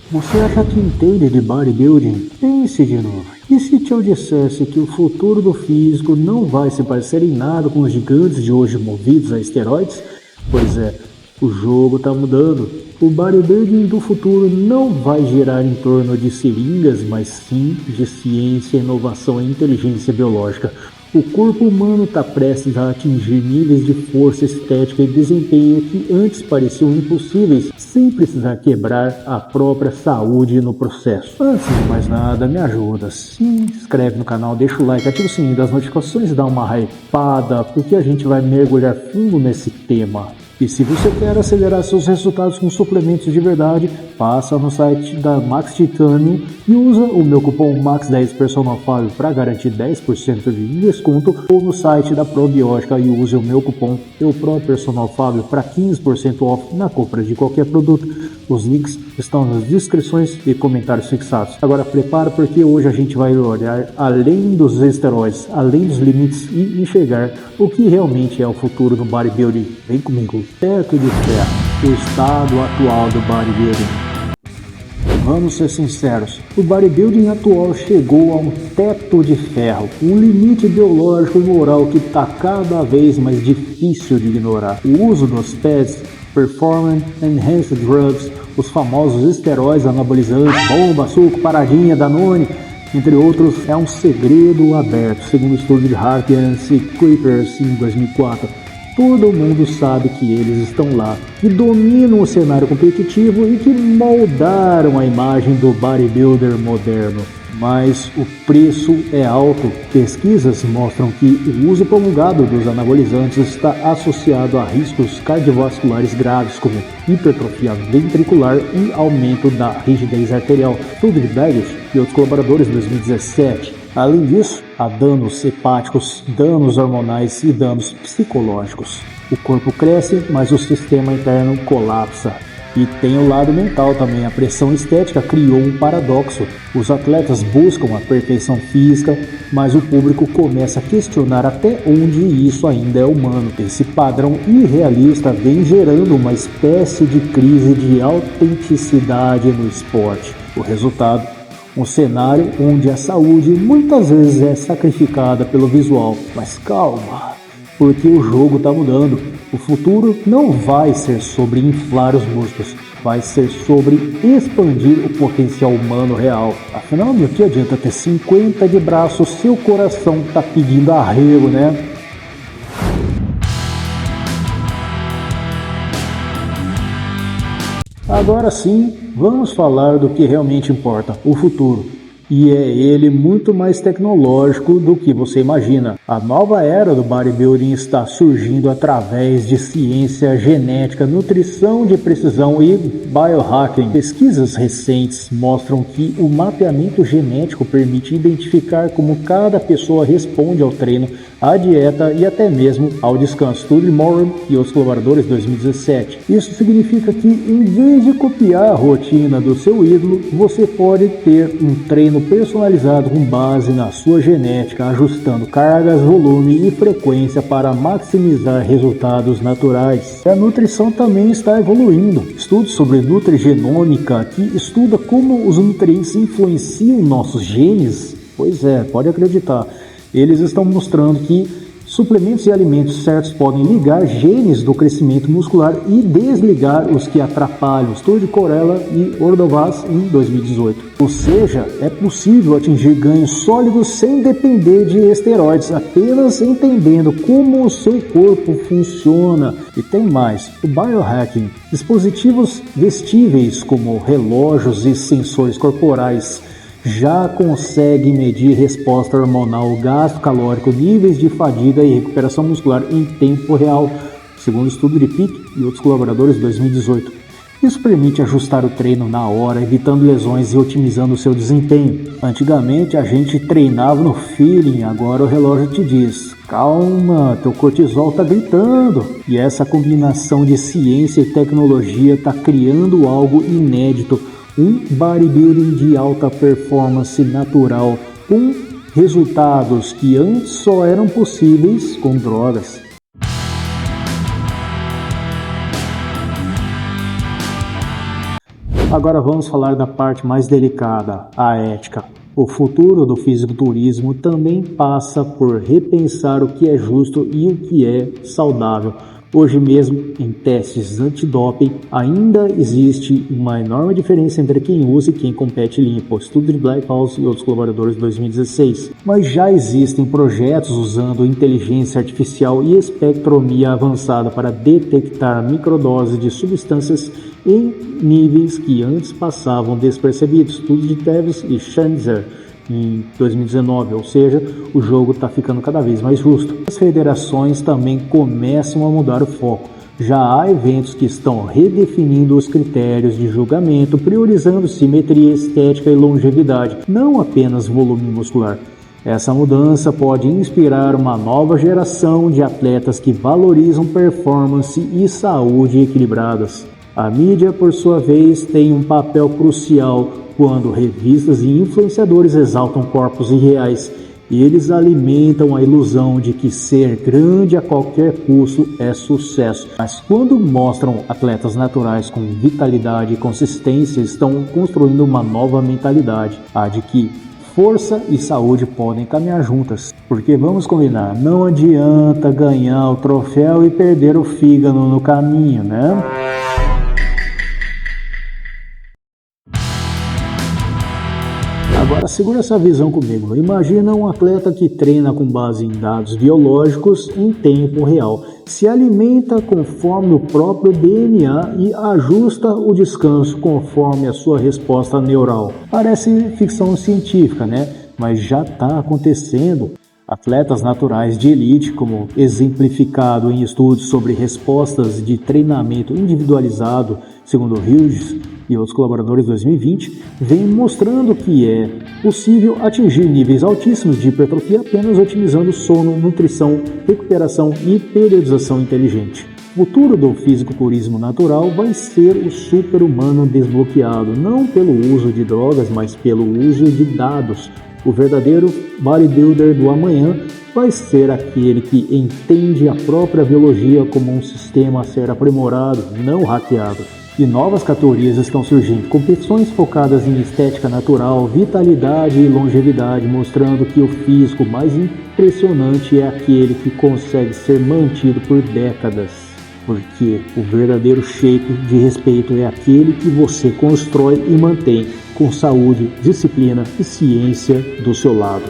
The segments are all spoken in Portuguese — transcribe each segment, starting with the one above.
Você acha que entende de bodybuilding? Pense de novo. E se eu dissesse que o futuro do físico não vai se parecer em nada com os gigantes de hoje movidos a esteroides? Pois é, o jogo está mudando. O bodybuilding do futuro não vai girar em torno de seringas, mas sim de ciência, inovação e inteligência biológica. O corpo humano está prestes a atingir níveis de força estética e desempenho que antes pareciam impossíveis, sem precisar quebrar a própria saúde no processo. Antes de mais nada, me ajuda, se inscreve no canal, deixa o like, ativa o sininho das notificações e dá uma hypada, porque a gente vai mergulhar fundo nesse tema. E se você quer acelerar seus resultados com suplementos de verdade, passa no site da Max Titanium e usa o meu cupom MAX10 PersonalFábio para garantir 10% de desconto, ou no site da Probiótica e use o meu cupom EUPROPErsonalFábio para 15% off na compra de qualquer produto. Os links estão nas descrições e comentários fixados. Agora prepara, porque hoje a gente vai olhar além dos esteroides, além dos limites e enxergar o que realmente é o futuro do bodybuilding. Vem comigo. Teto de ferro, o estado atual do bodybuilding. Vamos ser sinceros, o bodybuilding atual chegou a um teto de ferro, um limite biológico e moral que está cada vez mais difícil de ignorar. O uso dos PEDs, Performance Enhanced Drugs, os famosos esteroides anabolizantes, bomba, suco, paradinha, Danone, entre outros, é um segredo aberto, segundo o estudo de Harkins e Creepers em 2004. Todo mundo sabe que eles estão lá, que dominam o cenário competitivo e que moldaram a imagem do bodybuilder moderno. Mas o preço é alto. Pesquisas mostram que o uso prolongado dos anabolizantes está associado a riscos cardiovasculares graves, como hipertrofia ventricular e aumento da rigidez arterial. Estudo de Baggett e outros colaboradores em 2017. Além disso, há danos hepáticos, danos hormonais e danos psicológicos. O corpo cresce, mas o sistema interno colapsa. E tem o lado mental também. A pressão estética criou um paradoxo. Os atletas buscam a perfeição física, mas o público começa a questionar até onde isso ainda é humano. Esse padrão irrealista vem gerando uma espécie de crise de autenticidade no esporte. O resultado: um cenário onde a saúde muitas vezes é sacrificada pelo visual. Mas calma, porque o jogo está mudando. O futuro não vai ser sobre inflar os músculos, vai ser sobre expandir o potencial humano real. Afinal, meu, que adianta ter 50 de braço, seu coração está pedindo arrego, né? Agora sim, vamos falar do que realmente importa, o futuro. E é ele muito mais tecnológico do que você imagina. A nova era do bodybuilding está surgindo através de ciência genética, nutrição de precisão e biohacking. Pesquisas recentes mostram que o mapeamento genético permite identificar como cada pessoa responde ao treino, à dieta e até mesmo ao descanso. Estudo de Moran e outros colaboradores em 2017. Isso significa que, em vez de copiar a rotina do seu ídolo, você pode ter um treino personalizado com base na sua genética, ajustando cargas, volume e frequência para maximizar resultados naturais. A nutrição também está evoluindo. Estudos sobre nutrigenômica, que estuda como os nutrientes influenciam nossos genes, pois é, pode acreditar, eles estão mostrando que suplementos e alimentos certos podem ligar genes do crescimento muscular e desligar os que atrapalham. Estudo de Corella e Ordovaz em 2018. Ou seja, é possível atingir ganhos sólidos sem depender de esteroides, apenas entendendo como o seu corpo funciona. E tem mais, o biohacking, dispositivos vestíveis como relógios e sensores corporais já consegue medir resposta hormonal, gasto calórico, níveis de fadiga e recuperação muscular em tempo real, segundo o estudo de Pick e outros colaboradores de 2018. Isso permite ajustar o treino na hora, evitando lesões e otimizando o seu desempenho. Antigamente a gente treinava no feeling, agora o relógio te diz: calma, teu cortisol está gritando. E essa combinação de ciência e tecnologia está criando algo inédito. Um bodybuilding de alta performance natural, com resultados que antes só eram possíveis com drogas. Agora vamos falar da parte mais delicada, a ética. O futuro do fisiculturismo também passa por repensar o que é justo e o que é saudável. Hoje mesmo, em testes antidoping, ainda existe uma enorme diferença entre quem usa e quem compete limpo. Estudo de Blackhouse e outros colaboradores de 2016. Mas já existem projetos usando inteligência artificial e espectromia avançada para detectar microdoses de substâncias em níveis que antes passavam despercebidos. Estudo de Tevis e Schanzer em 2019, ou seja, o jogo está ficando cada vez mais justo. As federações também começam a mudar o foco. Já há eventos que estão redefinindo os critérios de julgamento, priorizando simetria, estética e longevidade, não apenas volume muscular. Essa mudança pode inspirar uma nova geração de atletas que valorizam performance e saúde equilibradas. A mídia, por sua vez, tem um papel crucial quando revistas e influenciadores exaltam corpos irreais. Eles alimentam a ilusão de que ser grande a qualquer custo é sucesso. Mas quando mostram atletas naturais com vitalidade e consistência, estão construindo uma nova mentalidade, a de que força e saúde podem caminhar juntas. Porque vamos combinar, não adianta ganhar o troféu e perder o fígado no caminho, né? Agora segura essa visão comigo. Imagina um atleta que treina com base em dados biológicos em tempo real, se alimenta conforme o próprio DNA e ajusta o descanso conforme a sua resposta neural. Parece ficção científica, né? Mas já está acontecendo. Atletas naturais de elite, como exemplificado em estudos sobre respostas de treinamento individualizado, segundo Hughes e outros colaboradores de 2020, vem mostrando que é possível atingir níveis altíssimos de hipertrofia apenas otimizando sono, nutrição, recuperação e periodização inteligente. O futuro do fisiculturismo natural vai ser o super-humano desbloqueado, não pelo uso de drogas, mas pelo uso de dados. O verdadeiro bodybuilder do amanhã vai ser aquele que entende a própria biologia como um sistema a ser aprimorado, não hackeado. E novas categorias estão surgindo, competições focadas em estética natural, vitalidade e longevidade, mostrando que o físico mais impressionante é aquele que consegue ser mantido por décadas. Porque o verdadeiro shape de respeito é aquele que você constrói e mantém com saúde, disciplina e ciência do seu lado.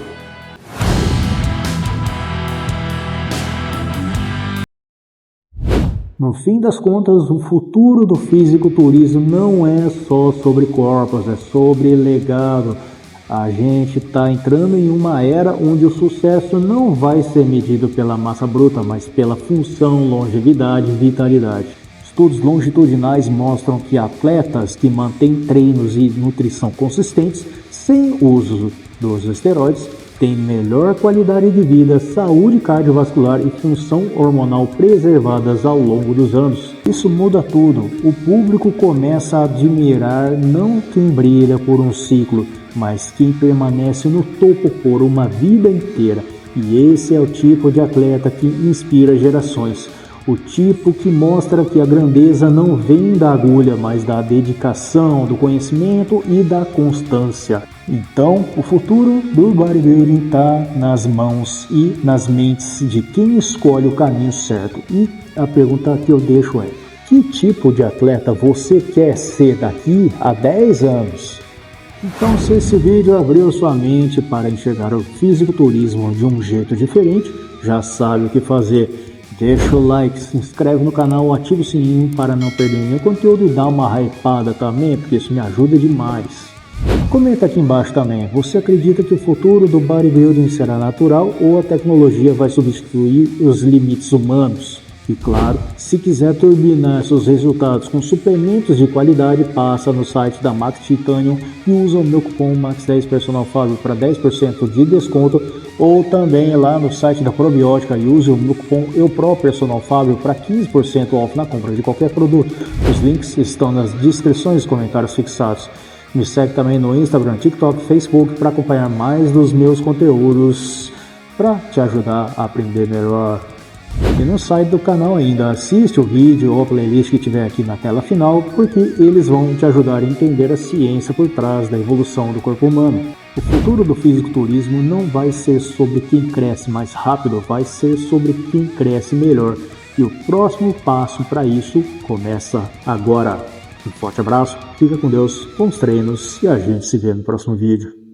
No fim das contas, o futuro do fisiculturismo não é só sobre corpos, é sobre legado. A gente está entrando em uma era onde o sucesso não vai ser medido pela massa bruta, mas pela função, longevidade e vitalidade. Estudos longitudinais mostram que atletas que mantêm treinos e nutrição consistentes sem uso dos esteroides têm melhor qualidade de vida, saúde cardiovascular e função hormonal preservadas ao longo dos anos. Isso muda tudo. O público começa a admirar não quem brilha por um ciclo, mas quem permanece no topo por uma vida inteira. E esse é o tipo de atleta que inspira gerações. O tipo que mostra que a grandeza não vem da agulha, mas da dedicação, do conhecimento e da constância. Então, o futuro do bodybuilding está nas mãos e nas mentes de quem escolhe o caminho certo. E a pergunta que eu deixo é: que tipo de atleta você quer ser daqui a 10 anos? Então, se esse vídeo abriu sua mente para enxergar o fisiculturismo de um jeito diferente, já sabe o que fazer. Deixa o like, se inscreve no canal, ativa o sininho para não perder nenhum conteúdo e dá uma hypada também, porque isso me ajuda demais. Comenta aqui embaixo também, você acredita que o futuro do bodybuilding será natural ou a tecnologia vai substituir os limites humanos? E claro, se quiser turbinar seus resultados com suplementos de qualidade, passa no site da Max Titanium e usa o meu cupom MAX10 Personal Fábio para 10% de desconto, ou também lá no site da Probiótica e use o meu cupom Personal Fábio para 15% off na compra de qualquer produto. Os links estão nas descrições e comentários fixados. Me segue também no Instagram, TikTok, Facebook para acompanhar mais dos meus conteúdos para te ajudar a aprender melhor. E não sai do canal ainda, assiste o vídeo ou a playlist que tiver aqui na tela final, porque eles vão te ajudar a entender a ciência por trás da evolução do corpo humano. O futuro do fisiculturismo não vai ser sobre quem cresce mais rápido, vai ser sobre quem cresce melhor. E o próximo passo para isso começa agora. Um forte abraço, fica com Deus, bons treinos e a gente se vê no próximo vídeo.